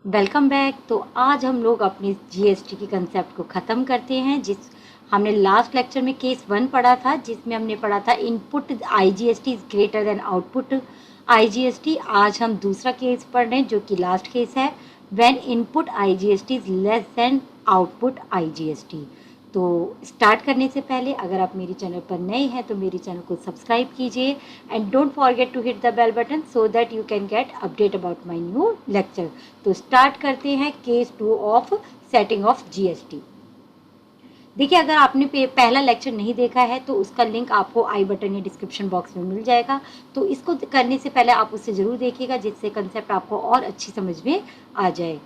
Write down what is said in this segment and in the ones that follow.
Welcome back. तो आज हम लोग अपनी जीएसटी की कंसेप्ट को ख़त्म करते हैं। हमने लास्ट लेक्चर में केस 1 पढ़ा था, जिसमें हमने पढ़ा था input IGST is greater than output IGST. आज हम दूसरा केस पढ़ रहे हैं जो कि लास्ट केस है, when input IGST is less than output IGST. तो स्टार्ट करने से पहले अगर आप मेरे चैनल पर नए हैं तो मेरे चैनल को सब्सक्राइब कीजिए and don't forget to hit the bell button so that you can get update about my new lecture. तो स्टार्ट करते हैं case 2 of setting of GST. देखिए, अगर आपने पहला लेक्चर नहीं देखा है तो उसका लिंक आपको आई बटन या डिस्क्रिप्शन बॉक्स में मिल जाएगा। तो इसको करने से पहले आप उसे ज़रूर देखिएगा, जिससे कंसेप्ट आपको और अच्छी समझ में आ जाए।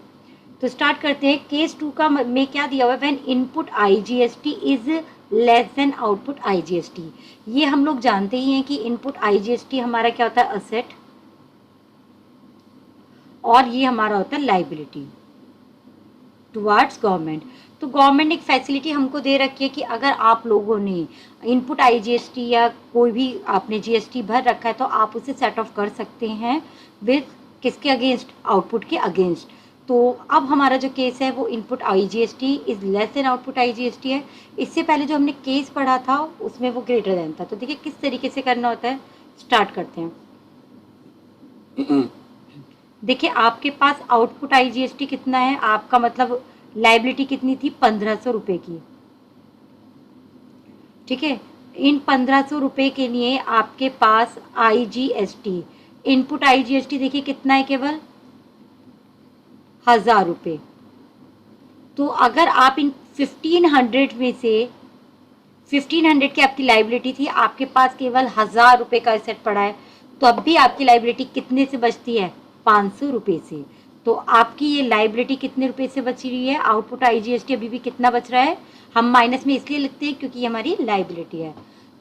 तो स्टार्ट करते हैं। केस 2 का में क्या दिया हुआ है, when input IGST is less than output IGST. ये हम लोग जानते ही हैं कि इनपुट आईजीएसटी हमारा क्या होता है, असेट, और ये हमारा होता है लाइबिलिटी टुवर्ड्स गवर्नमेंट। तो गवर्नमेंट ने एक फैसिलिटी हमको दे रखी है कि अगर आप लोगों ने इनपुट आईजीएसटी या कोई भी आपने जीएसटी भर रखा है तो आप उसे सेट ऑफ कर सकते हैं विद किसके अगेंस्ट, आउटपुट के अगेंस्ट। तो अब हमारा जो केस है वो input IGST is less than output IGST है। इससे पहले जो हमने केस पढ़ा था उसमें वो ग्रेटर देन था। तो देखिए किस तरीके से करना होता है, स्टार्ट करते हैं। देखिए, आपके पास आउटपुट आईजीएसटी कितना है, आपका मतलब लाइबिलिटी कितनी थी, 1500 रुपये की। ठीक है, इन 1500 रुपये के लिए आपके पास आईजीएसटी, इनपुट आईजीएसटी देखिए कितना है, केवल 1000 रुपये। तो अगर आप इन 1500 में से 1500 की आपकी लाइबिलिटी थी, आपके पास केवल 1000 रुपये का एसेट पड़ा है, तो अब भी आपकी लाइबिलिटी कितने से बचती है, 500 रुपये से। तो आपकी ये लाइबिलिटी कितने रुपए से बची रही है, आउटपुट आईजीएसटी अभी भी कितना बच रहा है, हम माइनस में इसलिए लिखते हैं क्योंकि ये हमारी लाइबिलिटी है।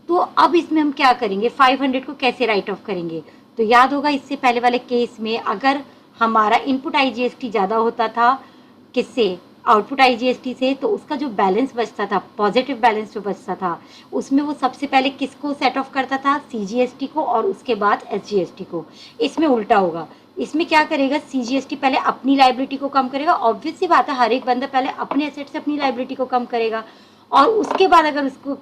तो अब इसमें हम क्या करेंगे, 500 को कैसे राइट ऑफ करेंगे। तो याद होगा इससे पहले वाले केस में अगर हमारा इनपुट आईजीएसटी ज़्यादा होता था किससे, आउटपुट आईजीएसटी से, तो उसका जो बैलेंस बचता था, पॉजिटिव बैलेंस जो बचता था, उसमें वो सबसे पहले किसको सेट ऑफ करता था, सीजीएसटी को, और उसके बाद एसजीएसटी को। इसमें उल्टा होगा, इसमें क्या करेगा, सीजीएसटी पहले अपनी लाइबिलिटी को कम करेगा। ऑब्वियस सी बात है, हर एक बंदा पहले अपने एसेट से अपनी लाइबिलिटी को कम करेगा, और उसके बाद अगर उसको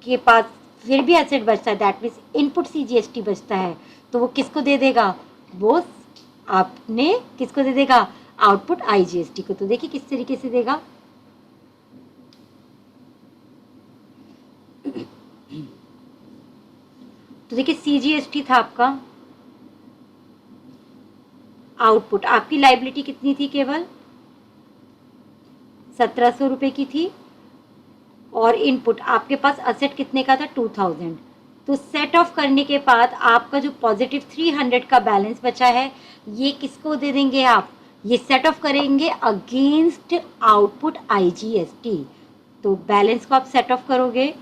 के पास फिर भी एसेट बचता है, दैट मीन्स इनपुट सीजीएसटी बचता है, तो वो किसको दे देगा, वो आपने किसको दे देगा, आउटपुट आईजीएसटी को। तो देखिए किस तरीके से देगा। तो देखिए सीजीएसटी था आपका, आउटपुट आपकी लाइबिलिटी कितनी थी, केवल 1700 रुपये की थी, और इनपुट आपके पास असेट कितने का था, 2000। तो सेट ऑफ करने के बाद आपका जो पॉजिटिव 300 का बैलेंस बचा है, ये किसको दे देंगे आप, ये सेट ऑफ करेंगे अगेंस्ट आउटपुट आईजीएसटी। तो बैलेंस को आप सेट ऑफ करोगे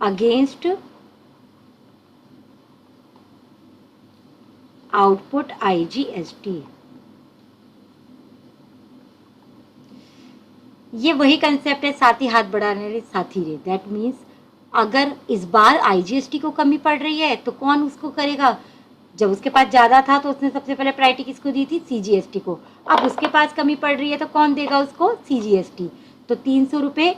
अगेंस्ट आउटपुट आईजीएसटी। ये वही कंसेप्ट है, साथ ही हाथ बढ़ाने वाले साथ ही रहे। दैट मीन्स अगर इस बार आईजीएसटी को कमी पड़ रही है तो कौन उसको करेगा, जब उसके पास ज़्यादा था तो उसने सबसे पहले प्रायोरिटी किसको दी थी, सीजीएसटी को। अब उसके पास कमी पड़ रही है तो कौन देगा उसको, सीजीएसटी। तो 300 रुपये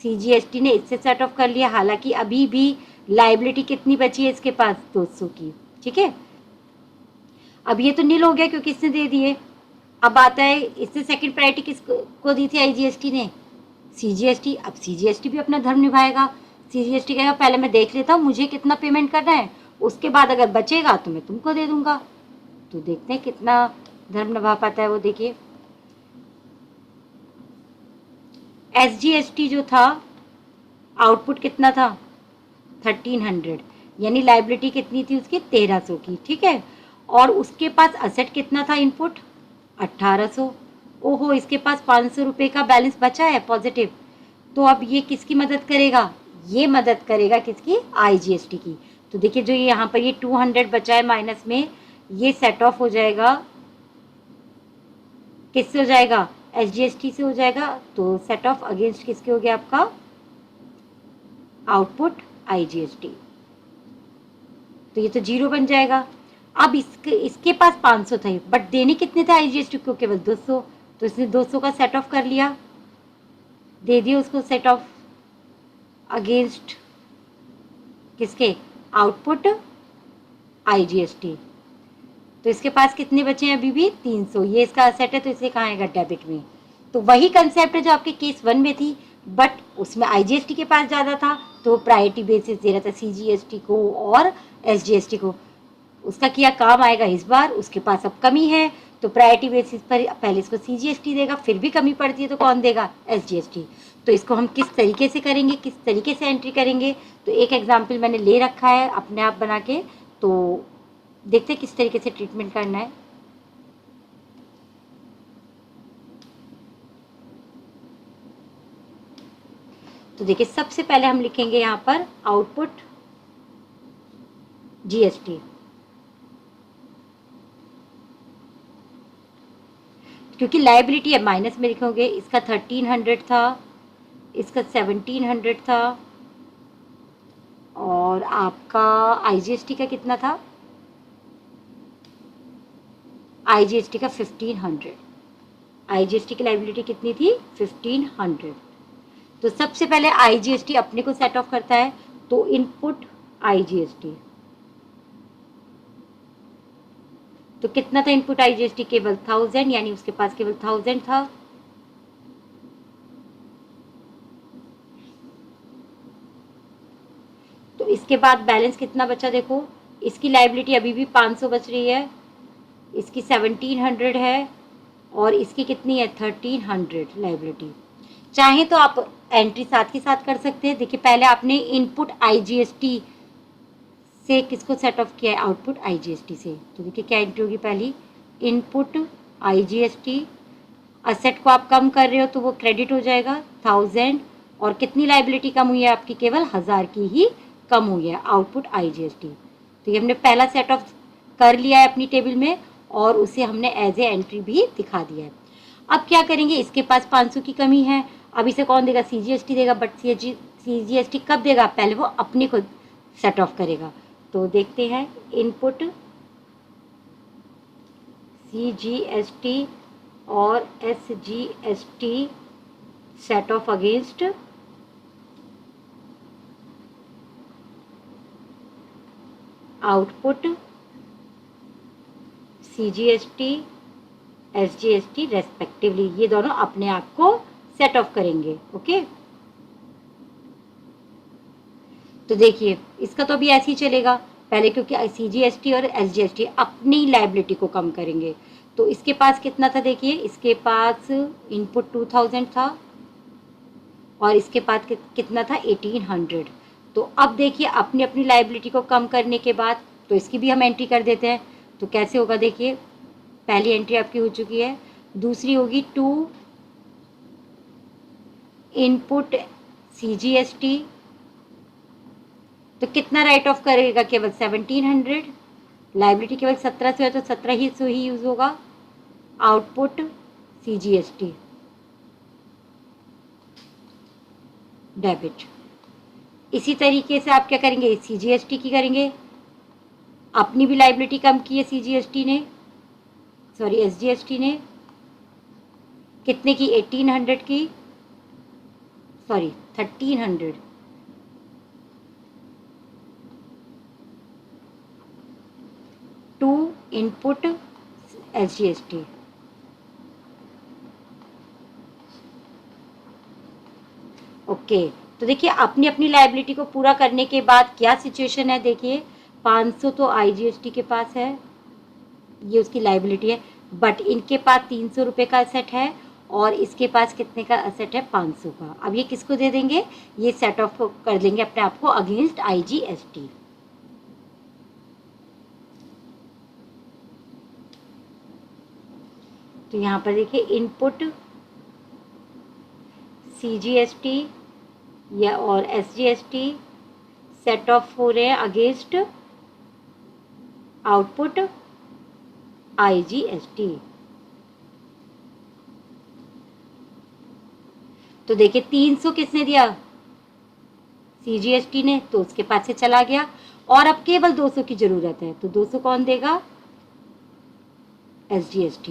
सीजीएसटी ने इससे सेट ऑफ कर लिया, हालांकि अभी भी लाइबिलिटी कितनी बची है इसके पास, 200 की। ठीक है, अब ये तो नील हो गया क्योंकि इसने दे दिए। अब आता है इससे सेकंड प्रायोरिटी किसको दी थी आईजीएसटी ने, सीजीएसटी। अब सीजीएसटी भी अपना धर्म निभाएगा, सीजीएसटी कहेगा पहले मैं देख लेता हूँ मुझे कितना पेमेंट करना है, उसके बाद अगर बचेगा तो मैं तुमको दे दूंगा। तो देखते हैं कितना धर्म निभा पाता है वो। देखिए एसजीएसटी जो था, आउटपुट कितना था, 1300, यानी लाइबिलिटी कितनी थी उसकी, 1300 की। ठीक है, और उसके पास असेट कितना था, इनपुट 1800। ओहो, इसके पास 500 रुपये का बैलेंस बचा है पॉजिटिव। तो अब ये किसकी मदद करेगा, ये मदद करेगा किसकी, आईजीएसटी की। तो देखिए जो ये यहाँ पर ये 200 बचा है माइनस में, ये सेट ऑफ हो जाएगा किससे, हो जाएगा एसजीएसटी से हो जाएगा। तो सेट ऑफ अगेंस्ट किसके हो गया, आपका आउटपुट आईजीएसटी। तो ये तो 0 बन जाएगा। अब इसके पास 500 थे बट देने कितने थे आईजीएसटी को? केवल 200। तो इसने 200 का सेट ऑफ कर लिया, दे दिया उसको सेट ऑफ अगेंस्ट किसके? Output IGST. तो इसके पास कितने बचे हैं अभी भी? 300। ये इसका असेट है तो इसे कहाँ आएगा? डेबिट में। तो वही कंसेप्ट है जो आपके केस 1 में थी, बट उसमें आईजीएसटी के पास ज़्यादा था तो प्रायोरिटी बेसिस दे रहा था सीजीएसटी को और एसजीएसटी को। उसका किया काम आएगा इस बार, उसके पास अब कमी है तो प्रायोरिटी बेसिस पर पहले इसको सीजीएसटी देगा, फिर भी कमी पड़ती है तो कौन देगा? एसजीएसटी। तो इसको हम किस तरीके से करेंगे, किस तरीके से एंट्री करेंगे? तो एक एग्जाम्पल मैंने ले रखा है अपने आप बना के, तो देखते हैं किस तरीके से ट्रीटमेंट करना है। तो देखिए सबसे पहले हम लिखेंगे यहाँ पर आउटपुट जीएसटी। क्योंकि लाइबिलिटी है माइनस में लिखोगे, इसका 1300 था, इसका 1700 था, और आपका आईजीएसटी का कितना था? आईजीएसटी का 1500। आईजीएसटी की लाइबिलिटी कितनी थी? 1500। तो सबसे पहले आईजीएसटी अपने को सेट ऑफ करता है, तो इनपुट आईजीएसटी। तो कितना था इनपुट आईजीएसटी? केवल 1000, यानी उसके पास केवल 1000 था। तो इसके बाद बैलेंस कितना बचा? देखो इसकी लाइबिलिटी अभी भी 500 बच रही है, इसकी 1700 है, और इसकी कितनी है? 1300 लाइबिलिटी। चाहे तो आप एंट्री साथ के साथ कर सकते हैं। देखिए पहले आपने इनपुट आईजीएसटी से किसको सेट ऑफ किया है? आउटपुट आईजीएसटी से। तो देखिए क्या एंट्री होगी? पहली इनपुट आईजीएसटी, असेट को आप कम कर रहे हो तो वो क्रेडिट हो जाएगा 1000, और कितनी लाइबिलिटी कम हुई है आपकी? केवल 1000 की ही कम हुई है, आउटपुट आईजीएसटी। तो ये हमने पहला सेट ऑफ कर लिया है अपनी टेबल में, और उसे हमने एज ए एंट्री भी दिखा दिया है। अब क्या करेंगे? इसके पास 500 की कमी है, अब इसे कौन देगा? सीजीएसटी देगा, बट सीजीएसटी कब देगा? पहले वो अपने को सेट ऑफ करेगा। तो देखते हैं इनपुट सीजीएसटी और SGST set of against output CGST SGST respectively. ये दोनों अपने आप को सेट ऑफ करेंगे। ओके, तो देखिए इसका तो अभी ऐसे ही चलेगा पहले, क्योंकि सीजीएसटी और एसजीएसटी अपनी लाइबिलिटी को कम करेंगे। तो इसके पास कितना था? देखिए इसके पास इनपुट 2000 था, और इसके पास कितना था? 1800। तो अब देखिए अपनी अपनी लाइबिलिटी को कम करने के बाद तो इसकी भी हम एंट्री कर देते हैं। तो कैसे होगा? देखिए पहली एंट्री आपकी हो चुकी है, दूसरी होगी टू इनपुट सीजीएसटी। तो कितना राइट ऑफ करेगा? केवल 1700। लाइबिलिटी केवल 1700 है तो 1700 ही यूज होगा, आउटपुट सीजीएसटी डेबिट। इसी तरीके से आप क्या करेंगे? सीजीएसटी की करेंगे, अपनी भी लाइबिलिटी कम की है सीजीएसटी ने, सॉरी एसजीएसटी ने। कितने की? 1800 की, sorry 1300। To input SGST. Okay, तो देखिए अपनी अपनी लाइबिलिटी को पूरा करने के बाद क्या सिचुएशन है? देखिए 500 तो आईजीएसटी के पास है, ये उसकी लाइबिलिटी है, बट इनके पास 300 रुपये का असेट है, और इसके पास कितने का असेट है? 500 का। अब ये किसको दे देंगे? ये सेट ऑफ कर देंगे अपने आप को अगेंस्ट आईजीएसटी। तो यहाँ पर देखिए इनपुट सीजीएसटी या और एसजीएसटी सेट ऑफ हो रहे हैं अगेंस्ट आउटपुट आईजीएसटी। तो देखिए 300 किसने दिया? सीजीएसटी ने, तो उसके पास से चला गया, और अब केवल 200 की ज़रूरत है, तो 200 कौन देगा? SGST।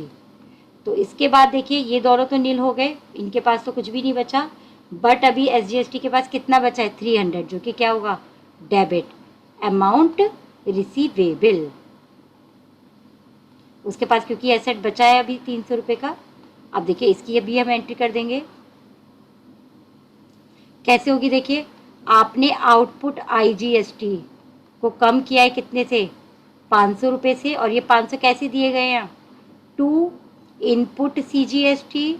तो इसके बाद देखिए ये दोनों तो नील हो गए, इनके पास तो कुछ भी नहीं बचा, बट अभी SGST के पास कितना बचा है? 300, जो कि क्या होगा? Debit amount receivable. उसके पास क्योंकि एसेट बचा है अभी 300 रुपये का। अब देखिए इसकी अभी हम एंट्री कर देंगे। कैसे होगी? देखिए आपने आउटपुट IGST को कम किया है कितने से? 500 रुपये से, और ये 500 कैसे दिए गए हैं? टू इनपुट CGST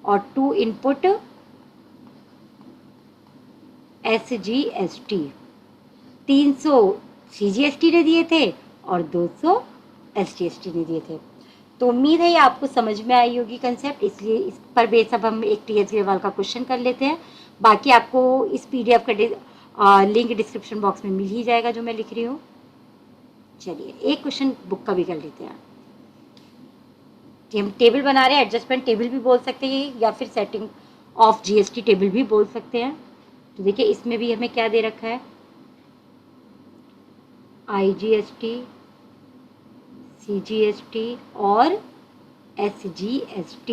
और टू इनपुट SGST। 300 CGST ने दिए थे और 200 SGST ने दिए थे। तो उम्मीद है ये आपको समझ में आई होगी कंसेप्ट, इसलिए इस पर बेस अब हम एक TH लेवल का क्वेश्चन कर लेते हैं। बाकी आपको इस PDF का लिंक डिस्क्रिप्शन बॉक्स में मिल ही जाएगा जो मैं लिख रही हूँ। चलिए एक क्वेश्चन बुक का भी कर लेते हैं। कि हम टेबल बना रहे हैं, एडजस्टमेंट टेबल भी बोल सकते हैं या फिर सेटिंग ऑफ GST टेबल भी बोल सकते हैं। तो देखिए इसमें भी हमें क्या दे रखा है? IGST, CGST और SGST।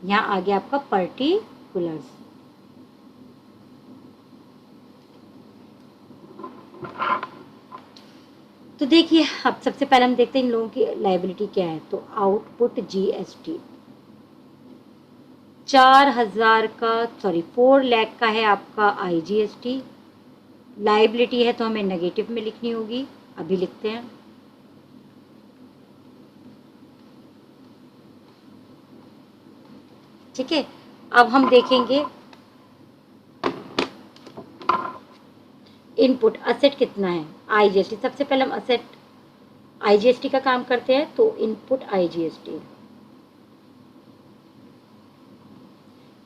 यहाँ आ गया आपका पर्टिकुलर्स। तो देखिए अब सबसे पहले हम देखते हैं इन लोगों की लायबिलिटी क्या है। तो आउटपुट GST 4 लाख का है आपका IGST। लायबिलिटी है तो हमें नेगेटिव में लिखनी होगी, अभी लिखते हैं। ठीक है, अब हम देखेंगे इनपुट असेट कितना है IGST। सबसे पहले हम असेट IGST का काम करते हैं। तो इनपुट IGST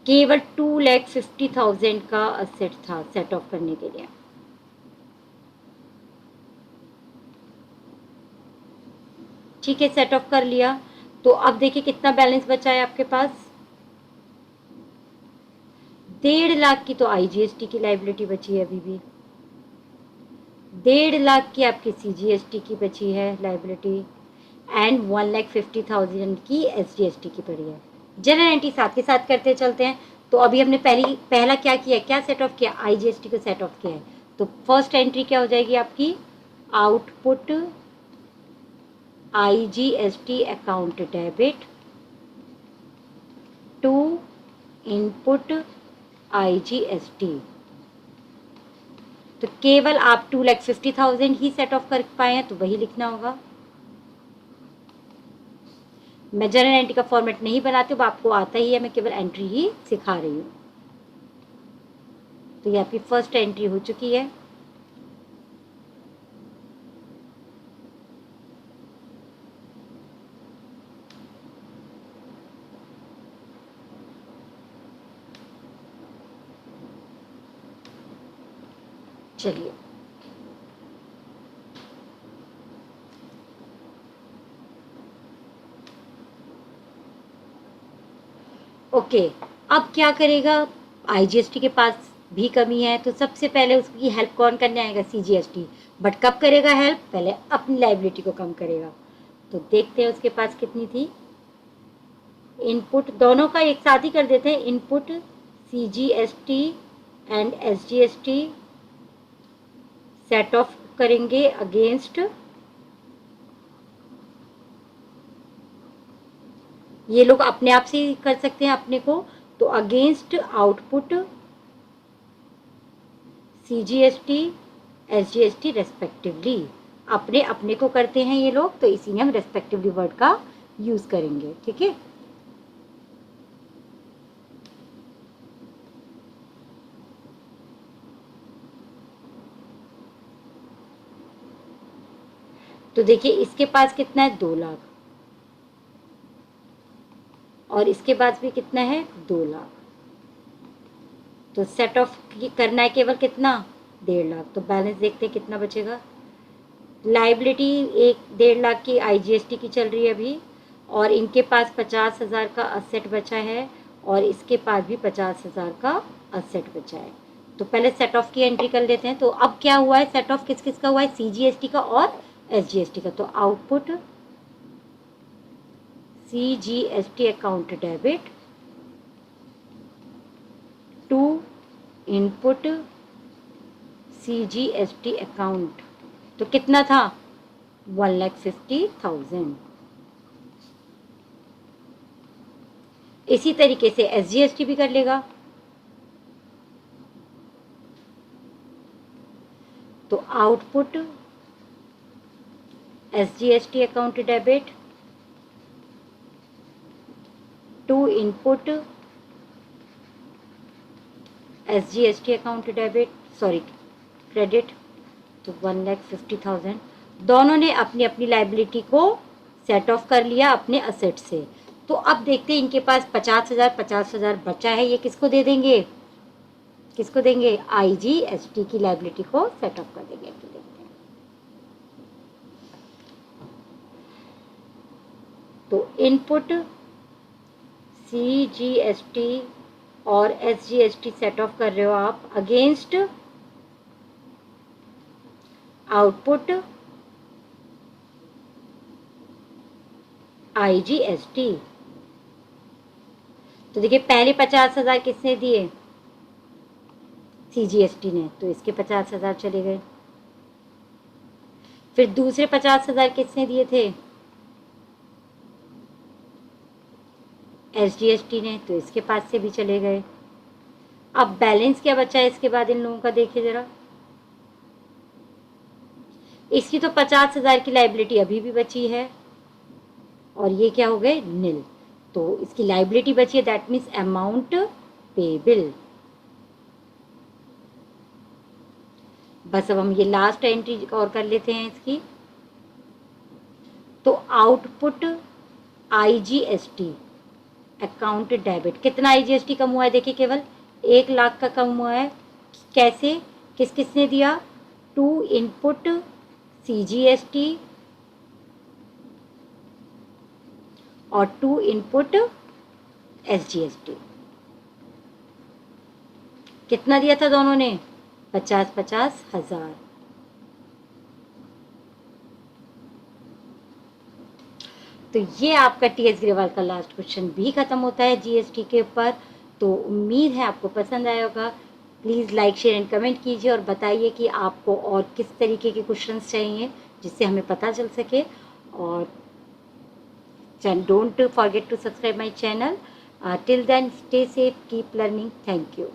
केवल 2,50,000 का असेट था सेट ऑफ करने के लिए। ठीक है, सेट ऑफ कर लिया। तो अब देखिए कितना बैलेंस बचा है आपके पास? 1.5 लाख की तो IGST की लायबिलिटी बची है अभी भी, 1.5 लाख की आपकी CGST की बची है लायबिलिटी, एंड 1,50,000 की SGST की पड़ी है। जनरल एंट्री साथ के साथ करते चलते हैं। तो अभी हमने पहला क्या किया? क्या सेट ऑफ किया? IGST को सेट ऑफ किया है। तो फर्स्ट एंट्री क्या हो जाएगी आपकी? Output IGST account debit to input IGST। तो केवल आप 2,50,000 ही सेट ऑफ कर पाए हैं, तो वही लिखना होगा। मैं जनरल एंट्री का फॉर्मेट नहीं बनाती हूँ, आपको आता ही है, मैं केवल एंट्री ही सिखा रही हूँ। तो ये आपकी फर्स्ट एंट्री हो चुकी है। चलिए ओके, अब क्या करेगा? IGST के पास भी कमी है, तो सबसे पहले उसकी हेल्प कौन करने आएगा? CGST। बट कब करेगा हेल्प? पहले अपनी लायबिलिटी को कम करेगा। तो देखते हैं उसके पास कितनी थी। इनपुट दोनों का एक साथ ही कर देते हैं। Input CGST and SGST set of करेंगे अगेंस्ट, ये लोग अपने आप से कर सकते हैं अपने को। तो against output CGST SGST respectively, अपने अपने को करते हैं ये लोग, तो इसीलिए हम रेस्पेक्टिवली वर्ड का यूज करेंगे। ठीक है, तो देखिए इसके पास कितना है? 2 लाख, और इसके पास भी कितना है? 2 लाख। तो सेट ऑफ करना है केवल कितना? 1.5 लाख। तो बैलेंस देखते हैं कितना बचेगा। लायबिलिटी 1.5 लाख की IGST की चल रही है अभी, और इनके पास 50,000 का असेट बचा है, और इसके पास भी 50,000 का असेट बचा है। तो पहले सेट ऑफ की एंट्री कर लेते हैं। तो अब क्या हुआ है, सेट ऑफ किस किस का हुआ है, CGST का और SGST का। तो output CGST account debit to input CGST account. तो कितना था, 1,50,000। इसी तरीके से SGST भी कर लेगा। तो output SGST account debit to input SGST account debit, sorry credit. तो 1,50,000। दोनों ने अपनी अपनी लाइबिलिटी को सेट ऑफ कर लिया अपने असेट से। तो अब देखते हैं इनके पास 50,000 बचा है, ये किसको दे देंगे, किसको देंगे, IGST की लाइबिलिटी को सेट ऑफ कर देंगे। तो देखते हैं, तो इनपुट CGST और SGST सेट ऑफ कर रहे हो आप अगेंस्ट आउटपुट IGST। तो देखिए पहले 50,000 किसने दिए, CGST ने, तो इसके 50,000 चले गए। फिर दूसरे 50,000 किसने दिए थे, SGST ने, तो इसके पास से भी चले गए। अब बैलेंस क्या बचा है इसके बाद इन लोगों का, देखिए जरा। इसकी तो 50,000 की लाइबिलिटी अभी भी बची है और ये क्या हो गए, नील। तो इसकी लाइबिलिटी बची है, दैट मीन्स अमाउंट पेबल। बस अब हम ये लास्ट एंट्री और कर लेते हैं इसकी। तो आउटपुट IGST अकाउंट डेबिट, कितना IGST कम हुआ है, देखिए केवल 1 लाख का कम हुआ है। कैसे, किस किसने दिया, टू इनपुट CGST और टू इनपुट SGST। कितना दिया था दोनों ने, 50,000। तो ये आपका TS ग्रेवाल का लास्ट क्वेश्चन भी खत्म होता है GST के ऊपर। तो उम्मीद है आपको पसंद आया होगा। Please like share and comment कीजिए और बताइए कि आपको और किस तरीके के क्वेश्चंस चाहिए जिससे हमें पता चल सके। और don't forget to subscribe my channel. Till then, stay safe, keep learning. Thank you.